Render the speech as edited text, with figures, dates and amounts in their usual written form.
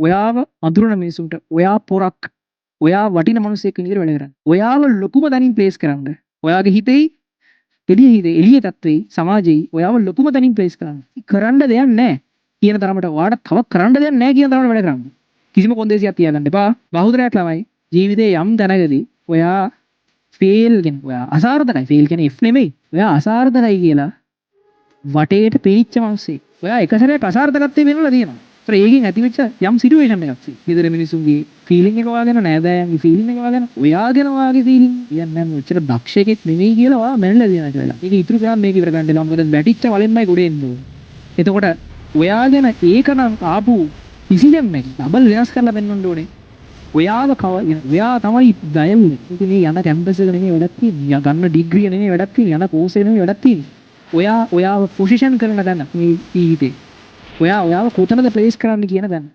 ඔයාව අඳුරන මිනිසුන්ට ඔයා පොරක් ඔයා වටින මිනිසෙක් විදිහට වැඩ කරන්න. ඔයාව ලොකුම තැනින් ප්ලේස් කරන්න. ඔයාගේ හිතේ එළිය තත්ත්වේ සමාජයේ ඔයාව ලොකුම තැනින් ප්ලේස් කරන්න. කරන්න දෙයක් නැහැ කියන තරමට ඔයාට තව කරන්න දෙයක් නැහැ කියන තරමට වැඩ කරන්න. කිසිම කොන්දේසියක් තියාගන්න එපා. බහුතරයක් ළමයි ජීවිතේ යම් තැනකදී ඔයා ෆේල් කියන්නේ ඔයා අසාර්ථකයි. ෆේල් කියන්නේ F නෙමෙයි. ඔයා අසාර්ථකයි කියලා වටේට පෙනිච්ච මිනිස්සෙක්. ඔයා එක සැරයක් අසාර්ථකත්වයේ වෙනලා තියෙනවා. ඒතර ඒකෙන් ඇතිවෙච්ච යම් සිටුේෂන් එකක් තියෙනවා. ඊතර මිනිසුන්ගේ ෆීලිං එක වාගෙන නෑදෑයන්ගේ ෆීලිං එක වාගෙන ඔයාගෙන වාගේ ෆීලිං කියන්නේ නම් ඔච්චර දක්ෂයෙක් නෙමෙයි කියලා ඔයා මැනලා දෙනවා කියලා. ඒක ඉතුරු කරන් මේක ඉවර ගන්න දෙනවා. මොකද වැටිච්ච වලින්මයි ගොඩේ එන්නේ. එතකොට ඔයාගෙන ඒකනම් ආපු ඉසිලම් එක ඩබල් වෙනස් කරලා පෙන්වන්න ඕනේ. ඔයාව ඔයා තමයි දයන්නේ. ඉතින් මේ යන කැම්පස් එක නෙමෙයි වැඩක් තියෙන්නේ. ගන්න ඩිග්‍රිය නෙමෙයි වැඩක් තියෙන්නේ. යන කෝස් එක නෙමෙයි වැඩක් තියෙන්නේ. ඔයාව පොසිෂන් කරන දැන මේ ජීවිතේ. ඔයාව කොතනද ප්ලේස් කරන්න කියන දැන.